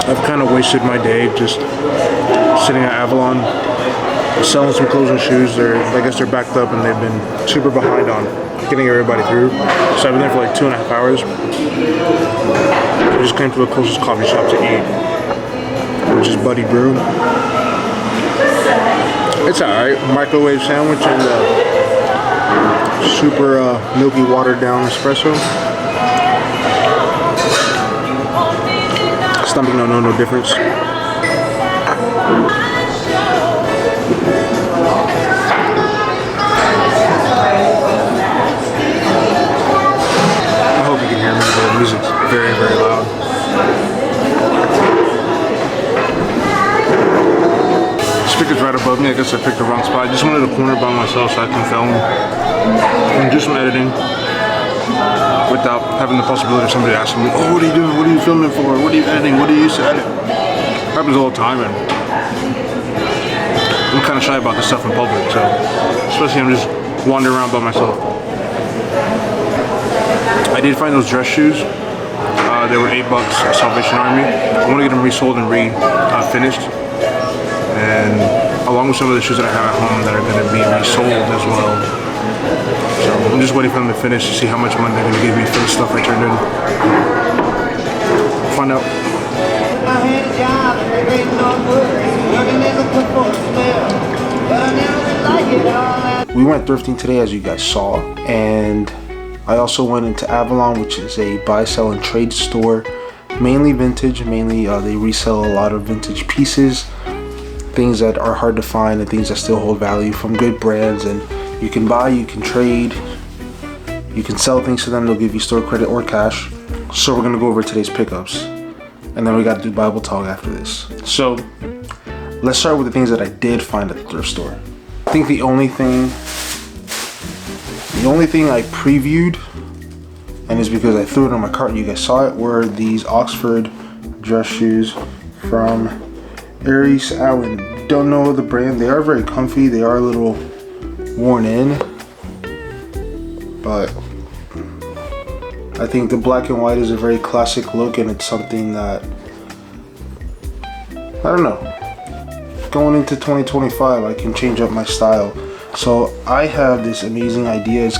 I've kind of wasted my day just sitting at Avalon, selling some clothes and shoes. I guess they're backed up and they've been super behind on getting everybody through. So I've been there for like 2.5 hours. I just came to the closest coffee shop to eat, which is Buddy Brew. It's alright. Microwave sandwich and super milky watered down espresso. Stomach no difference. I hope you can hear me, but the music's very, very loud. Speaker's right above me. I guess I picked the wrong spot. I just wanted a corner by myself so I can film and do some editing without having the possibility of somebody asking me, oh, what are you doing? What are you filming for? What are you editing? What do you use to edit? It happens all the time, and I'm kind of shy about this stuff in public, so especially I'm just wandering around by myself. I did find those dress shoes. They were $8 at Salvation Army. I want to get them resold and finished, and along with some of the shoes that I have at home that are going to be resold as well. So I'm just waiting for them to finish to see how much money they're going to give me for the stuff I turned in. Find out. We went thrifting today, as you guys saw, and I also went into Avalon, which is a buy, sell, and trade store. Mainly vintage, they resell a lot of vintage pieces, things that are hard to find and things that still hold value from good brands. And you can buy, you can trade, you can sell things to them. They'll give you store credit or cash. So we're gonna go over today's pickups, and then we gotta do Bible talk after this. So let's start with the things that I did find at the thrift store. I think the only thing I previewed, and it's because I threw it on my cart and you guys saw it, were these Oxford dress shoes from Diaries. Don't know the brand. They are very comfy. They are a little worn in, but I think the black and white is a very classic look, and it's something that, I don't know, going into 2025 I can change up my style. So I have this amazing idea. It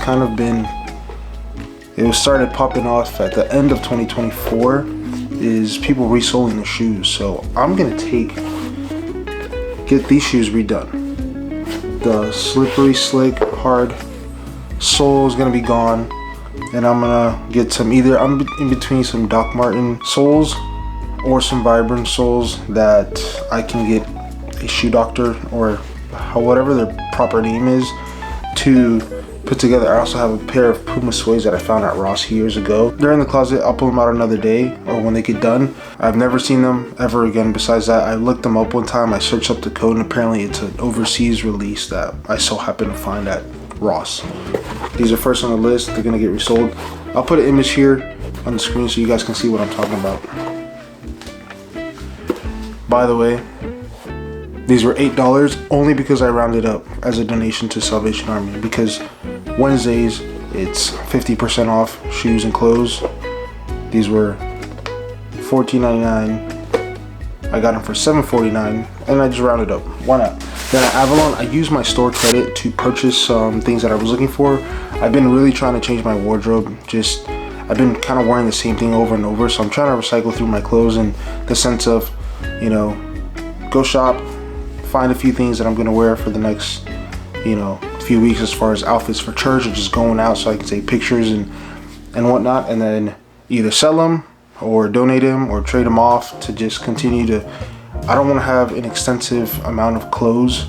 started popping off at the end of 2024, is people resoling the shoes. So I'm gonna get these shoes redone. The slippery, slick, hard sole is gonna be gone, and I'm gonna get I'm in between some Doc Marten soles or some Vibram soles that I can get a shoe doctor, or whatever their proper name is, to put together. I also have a pair of Puma suedes that I found at Ross years ago. They're in the closet. I'll pull them out another day or when they get done. I've never seen them ever again. Besides that, I looked them up one time. I searched up the code, and apparently it's an overseas release that I so happen to find at Ross. These are first on the list. They're gonna get resold. I'll put an image here on the screen so you guys can see what I'm talking about. By the way, these were $8 only because I rounded up as a donation to Salvation Army, because Wednesdays it's 50% off shoes and clothes. These were $14.99. I got them for $7.49, and I just rounded up. Why not? Then at Avalon, I used my store credit to purchase some things that I was looking for. I've been really trying to change my wardrobe. I've been kind of wearing the same thing over and over, so I'm trying to recycle through my clothes in the sense of, go shop, find a few things that I'm gonna wear for the next, few weeks as far as outfits for church, or just going out so I can take pictures and whatnot, and then either sell them or donate them or trade them off to just continue to. I don't want to have an extensive amount of clothes,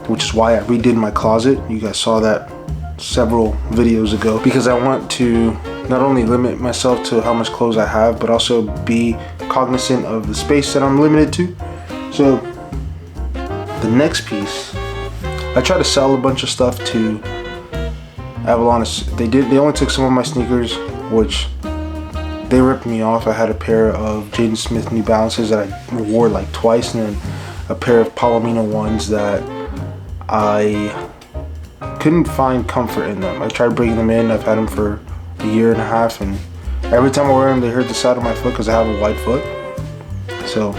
which is why I redid my closet. You guys saw that several videos ago, because I want to not only limit myself to how much clothes I have, but also be cognizant of the space that I'm limited to. So the next piece, I try to sell a bunch of stuff to Avalon. They only took some of my sneakers, which they ripped me off. I had a pair of Jaden Smith New Balances that I wore like twice, and then a pair of Palomino ones that I couldn't find comfort in them. I tried bringing them in. I've had them for a year and a half, and every time I wear them, they hurt the side of my foot because I have a wide foot. So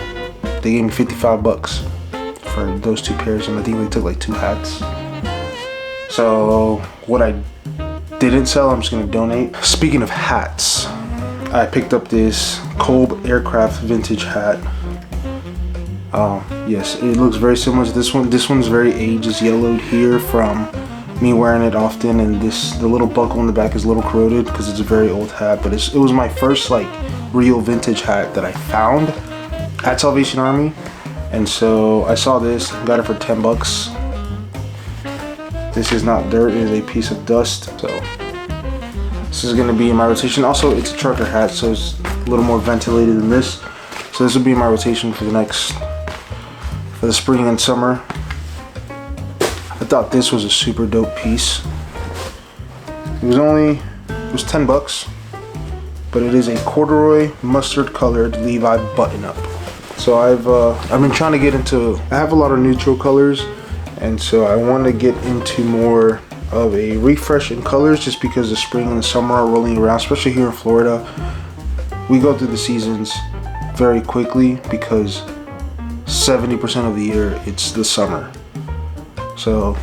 they gave me 55 bucks for those 2 pairs, and I think they took like 2 hats. So what I didn't sell, I'm just gonna donate. Speaking of hats, I picked up this Kolb aircraft vintage hat. Yes, it looks very similar to this one. This one's very aged, it's yellowed here from me wearing it often, and the little buckle in the back is a little corroded because it's a very old hat, but it was my first like real vintage hat that I found at Salvation Army. And so I saw this, got it for 10 bucks. This is not dirt, it is a piece of dust. So this is gonna be in my rotation. Also, it's a trucker hat, so it's a little more ventilated than this. So this will be in my rotation for the spring and summer. I thought this was a super dope piece. It was 10 bucks, but it is a corduroy mustard colored Levi button up. So I've been trying to get into, I have a lot of neutral colors, and so I want to get into more of a refresh in colors, just because the spring and the summer are rolling around, especially here in Florida. We go through the seasons very quickly because 70% of the year it's the summer. So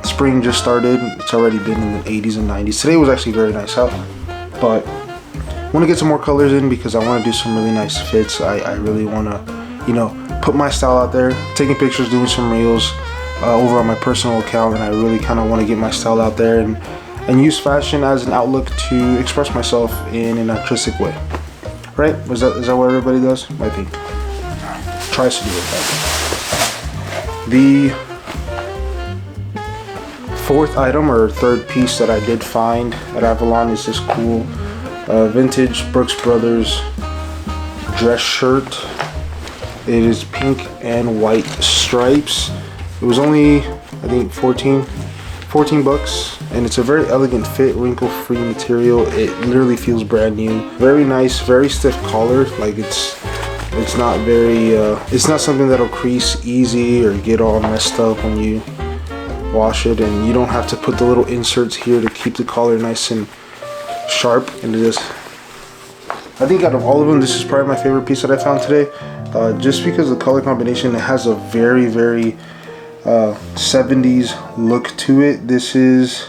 spring just started, it's already been in the 80s and 90s. Today was actually very nice out, but I want to get some more colors in because I want to do some really nice fits. I really want to, you know, put my style out there, taking pictures, doing some reels over on my personal account, and I really kind of want to get my style out there and use fashion as an outlook to express myself in an artistic way. Right? Is that what everybody does? I think. Tries to do it that way. The fourth item or third piece that I did find at Avalon is this cool vintage Brooks Brothers dress shirt. It is pink and white stripes. It was only, I think, 14 bucks, and it's a very elegant fit, wrinkle-free material. It literally feels brand new. Very nice, very stiff collar. Like it's not very, it's not something that'll crease easy or get all messed up when you wash it, and you don't have to put the little inserts here to keep the collar nice and sharp. And it is, I think out of all of them, this is probably my favorite piece that I found today, just because of the color combination. It has a very, very 70s look to it. This is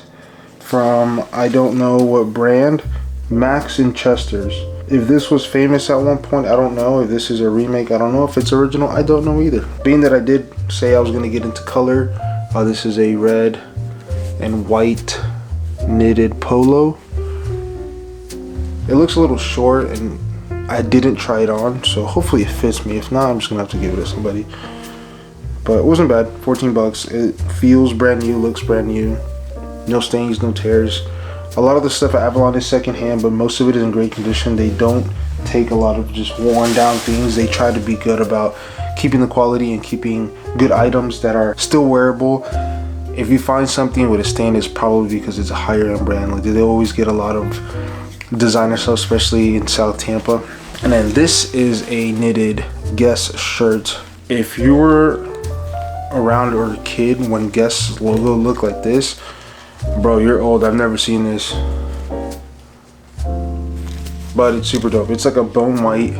from, I don't know what brand, Max and Chester's. If this was famous at one point, I don't know. If this is a remake, I don't know. If it's original, I don't know either. Being that I did say I was going to get into color, this is a red and white knitted polo. It looks a little short, and I didn't try it on, so hopefully it fits me. If not, I'm just gonna have to give it to somebody. But it wasn't bad. 14 bucks. It feels brand new, looks brand new. No stains, no tears. A lot of the stuff at Avalon is secondhand, but most of it is in great condition. They don't take a lot of just worn down things. They try to be good about keeping the quality and keeping good items that are still wearable. If you find something with a stain, it's probably because it's a higher end brand. Like, they always get a lot of designer stuff, especially in South Tampa. And then this is a knitted Guess shirt. If you were around or a kid when Guess logo looked like this, bro, you're old. I've never seen this, but it's super dope. It's like a bone white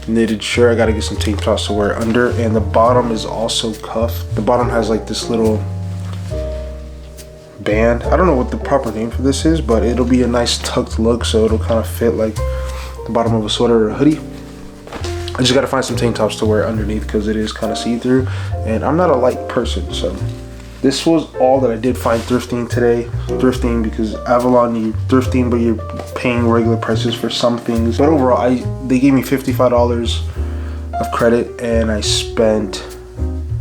knitted shirt. I gotta get some tank tops to wear under, and the bottom is also cuffed. The bottom has like this little band. I don't know what the proper name for this is, but it'll be a nice tucked look, so it'll kind of fit like the bottom of a sweater or a hoodie. I just gotta find some tank tops to wear underneath because it is kind of see-through, and I'm not a light person. So this was all that I did find thrifting today. Thrifting because Avalon, you're thrifting, but you're paying regular prices for some things. But overall, they gave me $55 of credit, and I spent,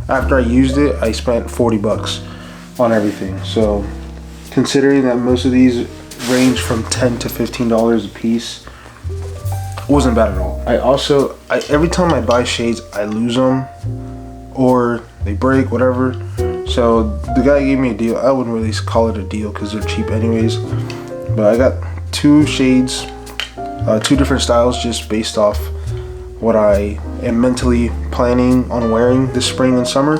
after I used it, I spent 40 bucks on everything. So considering that most of these range from $10 to $15 a piece, it wasn't bad at all. Every time I buy shades, I lose them or they break, whatever. So the guy gave me a deal. I wouldn't really call it a deal because they're cheap anyways, but I got 2 shades, 2 different styles, just based off what I am mentally planning on wearing this spring and summer.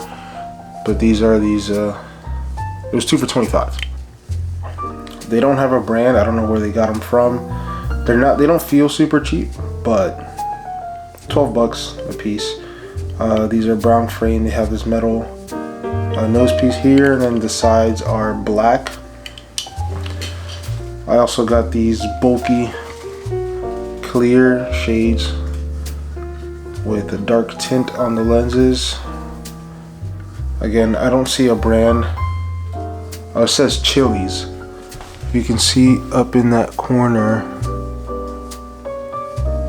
But these are it was 2 for $25. They don't have a brand. I don't know where they got them from. They don't feel super cheap, but 12 bucks a piece. These are brown frame. They have this metal nose piece here, and then the sides are black. I also got these bulky clear shades with a dark tint on the lenses. Again, I don't see a brand. Oh, it says Chili's. You can see up in that corner,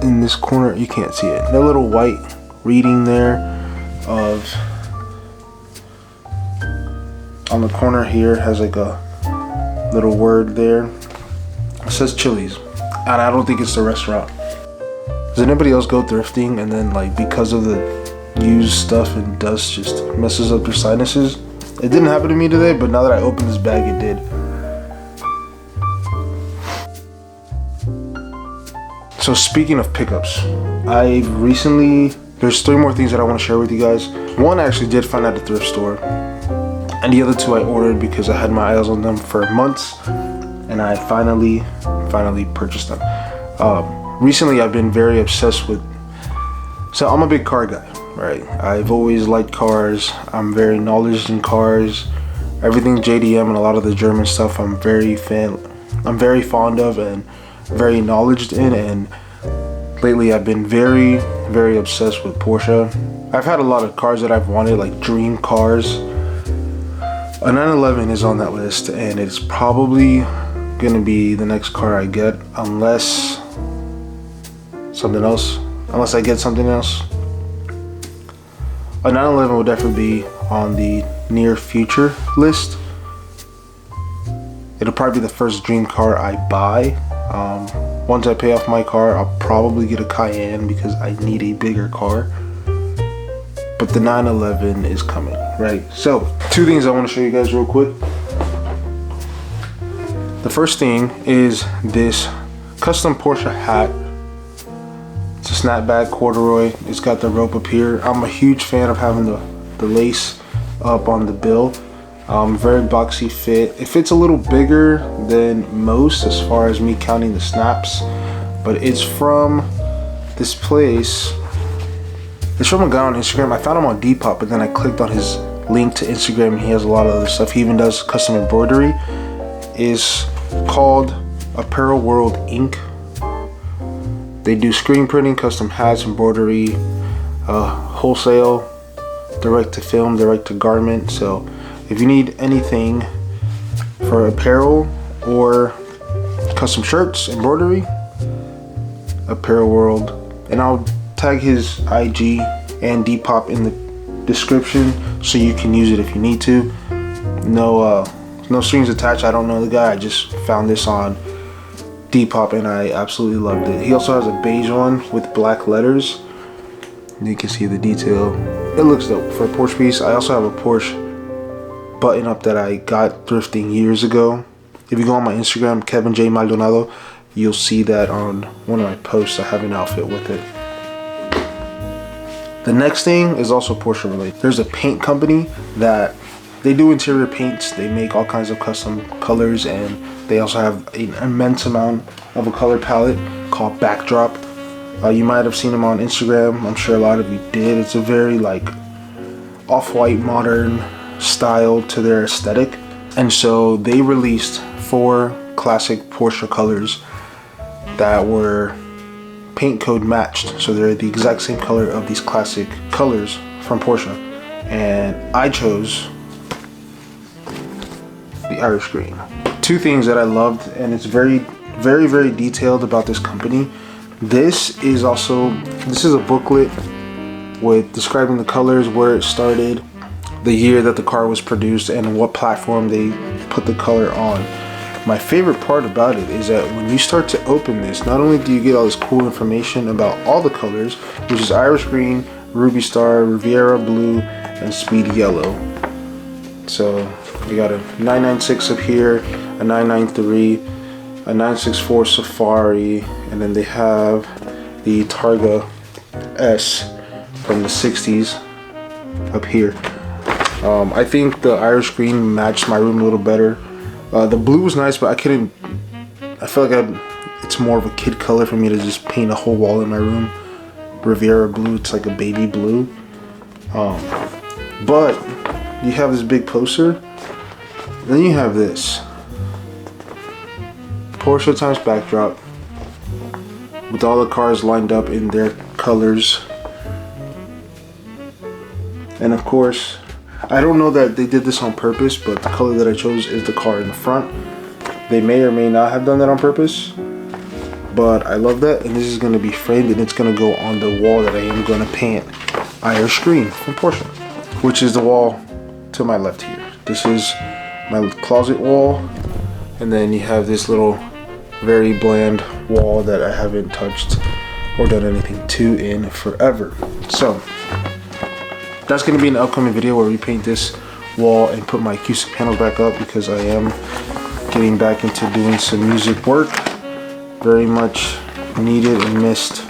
in this corner, you can't see it. The little white reading there of, on the corner here has like a little word there. It says Chili's, and I don't think it's the restaurant. Does anybody else go thrifting and then like because of the used stuff and dust just messes up their sinuses? It didn't happen to me today, but now that I opened this bag, it did. So speaking of pickups, I've recently, there's 3 more things that I want to share with you guys. One I actually did find at a thrift store, and the other 2 I ordered because I had my eyes on them for months, and I finally purchased them. Recently I've been very obsessed with, so I'm a big car guy, right? I've always liked cars. I'm very knowledgeable in cars. Everything JDM and a lot of the German stuff I'm very fond of and very knowledgeable in, and lately I've been very obsessed with Porsche. I've had a lot of cars that I've wanted, like dream cars. A 911 is on that list, and it's probably gonna be the next car I get unless I get something else. A 911 will definitely be on the near future list. It'll probably be the first dream car I buy. Once I pay off my car, I'll probably get a Cayenne because I need a bigger car. But the 911 is coming, right? So, 2 things I want to show you guys real quick. The first thing is this custom Porsche hat. It's a snapback corduroy. It's got the rope up here. I'm a huge fan of having the lace up on the bill. Very boxy fit. It fits a little bigger than most as far as me counting the snaps, but it's from this place. It's from a guy on Instagram. I found him on Depop, but then I clicked on his link to Instagram, and he has a lot of other stuff. He even does custom embroidery. It's called Apparel World Inc. They do screen printing, custom hats, embroidery, wholesale, direct to film, direct to garment. So if you need anything for apparel or custom shirts, embroidery, Apparel World. And I'll tag his IG and Depop in the description so you can use it if you need to. No strings attached. I don't know the guy. I just found this on Depop and I absolutely loved it. He also has a beige one with black letters. You can see the detail. It looks dope for a Porsche piece. I also have a Porsche button up that I got thrifting years ago. If you go on my Instagram, Kevin J Maldonado, you'll see that on one of my posts. I have an outfit with it. The next thing is also Porsche related. There's a paint company that they do interior paints. They make all kinds of custom colors, and they also have an immense amount of a color palette called Backdrop. You might have seen them on Instagram. I'm sure a lot of you did. It's a very like off-white modern style to their aesthetic, and so they released 4 classic Porsche colors that were paint code matched, so they're the exact same color of these classic colors from Porsche, and I chose the Irish green. 2 things that I loved, and it's very detailed about this company. This is a booklet with describing the colors, where it started, the year that the car was produced, and what platform they put the color on. My favorite part about it is that when you start to open this, not only do you get all this cool information about all the colors, which is Irish green, Ruby Star, Riviera Blue, and Speed Yellow. So we got a 996 up here, a 993, a 964 Safari, and then they have the Targa S from the 60s up here. I think the Irish green matched my room a little better. The blue was nice, but I feel like it's more of a kid color for me to just paint a whole wall in my room. Riviera blue. It's like a baby blue. But you have this big poster. Then you have this Porsche times backdrop with all the cars lined up in their colors. And of course, I don't know that they did this on purpose, but the color that I chose is the car in the front. They may or may not have done that on purpose, but I love that. And this is going to be framed, and it's going to go on the wall that I am going to paint Irish green from Porsche, which is the wall to my left here. This is my closet wall, and then you have this little very bland wall that I haven't touched or done anything to in forever. So that's going to be an upcoming video where we paint this wall and put my acoustic panels back up, because I am getting back into doing some music work. Very much needed and missed.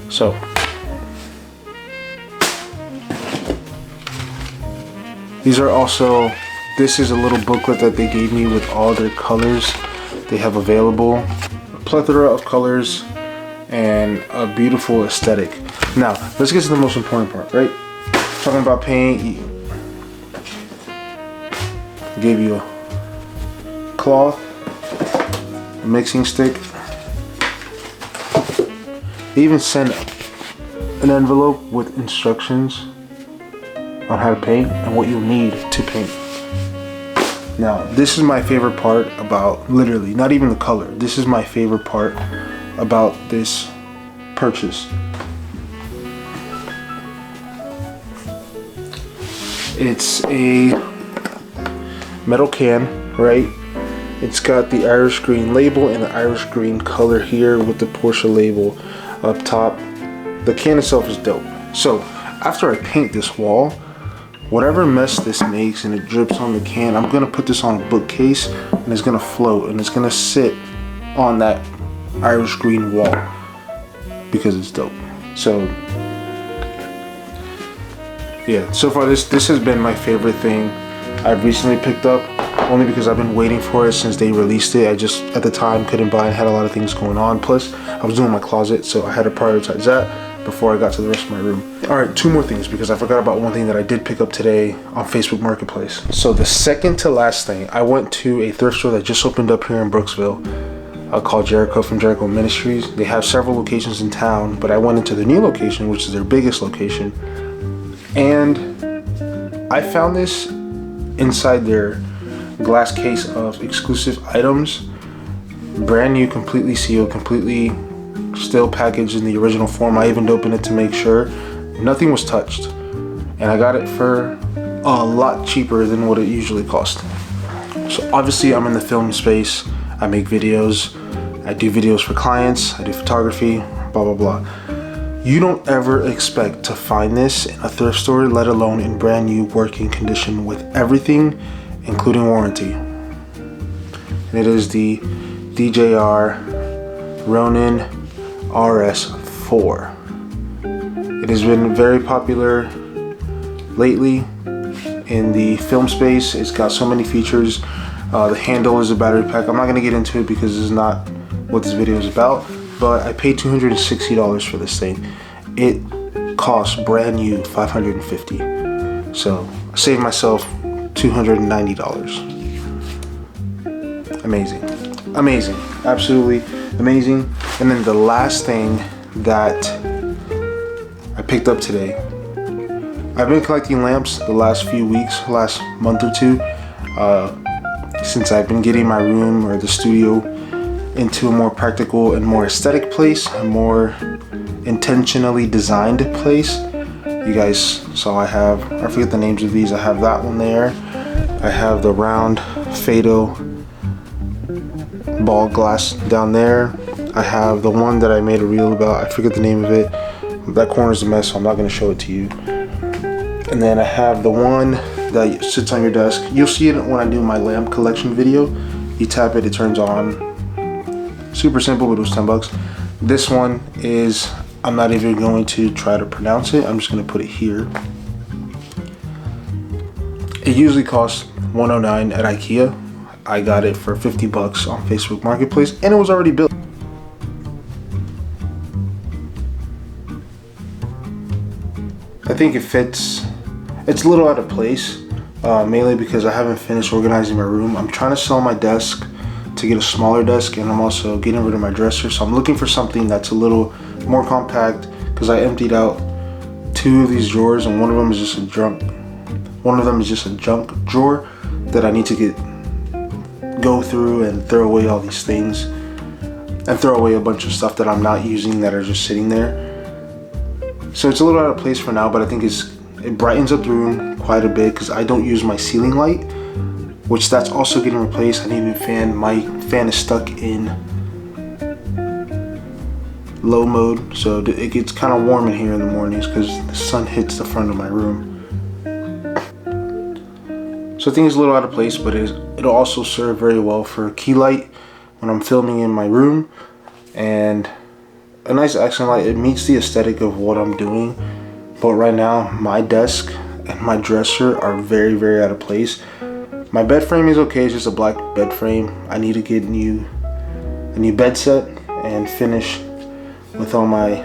So these are also, this is a little booklet that they gave me with all their colors they have available. A plethora of colors and a beautiful aesthetic. Now, let's get to the most important part, right? Talking about paint, gave you a cloth, a mixing stick. They even sent an envelope with instructions on how to paint and what you'll need to paint. Now, this is my favorite part about, literally, not even the color. This is my favorite part about this purchase. It's a metal can, right? It's got the Irish green label and the Irish green color here with the Porsche label up top. The can itself is dope. So after I paint this wall, whatever mess this makes and it drips on the can, I'm gonna put this on a bookcase, and it's gonna float, and it's gonna sit on that Irish green wall because it's dope. So yeah, so far this has been my favorite thing I've recently picked up, only because I've been waiting for it since they released it. I just at the time couldn't buy it, had a lot of things going on, plus I was doing my closet, so I had to prioritize that before I got to the rest of my room. Alright, two more things, because I forgot about one thing that I did pick up today on Facebook Marketplace. So the second to last thing, I went to a thrift store that just opened up here in Brooksville, called Jericho, from Jericho Ministries. They have several locations in town, but I went into the new location, which is their biggest location, and I found this inside their glass case of exclusive items, brand new, completely sealed, completely still packaged in the original form. I even opened it to make sure nothing was touched, and I got it for a lot cheaper than what it usually cost. So obviously I'm in the film space, I make videos, I do videos for clients, I do photography, blah blah blah. You don't ever expect to find this in a thrift store, let alone in brand new working condition with everything including warranty. And it is the DJR Ronin RS4. It has been very popular lately in the film space. It's got so many features. The handle is a battery pack. I'm not going to get into it because this is not what this video is about, but I paid $260 for this thing. It costs brand new $550, so I saved myself $290. Amazing, amazing, absolutely amazing. And then the last thing that I picked up today, I've been collecting lamps the last few weeks, last month or two, since I've been getting my room or the studio into a more practical and more aesthetic place, a more intentionally designed place. You guys saw I forget the names of these. I have that one there. I have the round Fado ball glass down there. I have the one that I made a reel about. I forget the name of it. That corner's a mess, so I'm not going to show it to you. And then I have the one that sits on your desk. You'll see it when I do my lamp collection video. You tap it, it turns on. Super simple, but it was 10 bucks. This one is, I'm not even going to try to pronounce it. I'm just going to put it here. It usually costs $109 at IKEA. I got it for 50 bucks on Facebook Marketplace, and it was already built. I think it fits. It's a little out of place, mainly because I haven't finished organizing my room. I'm trying to sell my desk to get a smaller desk, and I'm also getting rid of my dresser. So I'm looking for something that's a little more compact, because I emptied out 2 of these drawers, and one of them is just a junk drawer that I need to go through and throw away all these things, and throw away a bunch of stuff that I'm not using that are just sitting there. So it's a little out of place for now, but I think it brightens up the room quite a bit, because I don't use my ceiling light, which that's also getting replaced. I need a new fan. My fan is stuck in low mode, so it gets kind of warm in here in the mornings because the sun hits the front of my room. So I think it's a little out of place, but it'll also serve very well for key light when I'm filming in my room, and a nice accent light. It meets the aesthetic of what I'm doing. But right now, my desk and my dresser are very, very out of place. My bed frame is okay, it's just a black bed frame. I need to get a new bed set and finish with all my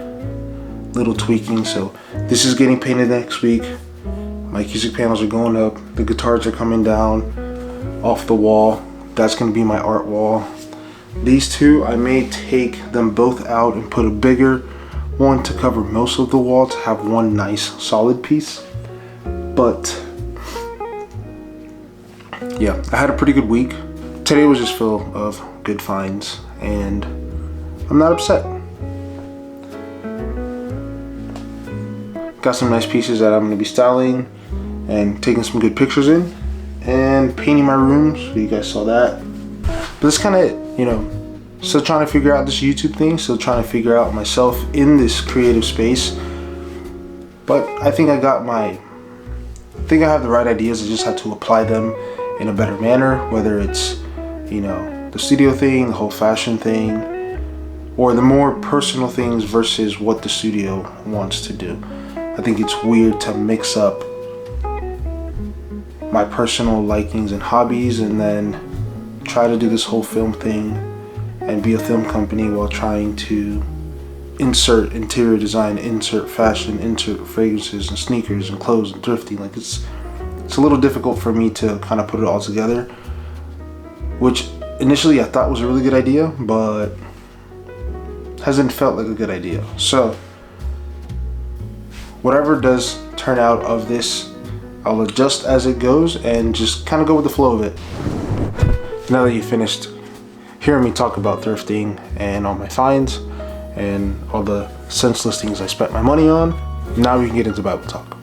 little tweaking. So this is getting painted next week. My music panels are going up. The guitars are coming down off the wall. That's gonna be my art wall. These 2, I may take them both out and put a bigger one to cover most of the wall to have one nice solid piece. But yeah, I had a pretty good week. Today was just full of good finds, and I'm not upset. Got some nice pieces that I'm gonna be styling and taking some good pictures in, and painting my room, so you guys saw that. But that's kind of it, still trying to figure out this YouTube thing, still trying to figure out myself in this creative space. But I think I have the right ideas. I just have to apply them in a better manner, whether it's, the studio thing, the whole fashion thing, or the more personal things versus what the studio wants to do. I think it's weird to mix up my personal likings and hobbies and then try to do this whole film thing and be a film company while trying to insert interior design, insert fashion, insert fragrances and sneakers and clothes and thrifting. Like it's a little difficult for me to kind of put it all together, which initially I thought was a really good idea, but hasn't felt like a good idea. So whatever does turn out of this, I'll adjust as it goes and just kind of go with the flow of it. Now that you finished hearing me talk about thrifting and all my finds and all the senseless things I spent my money on, now we can get into Bible talk.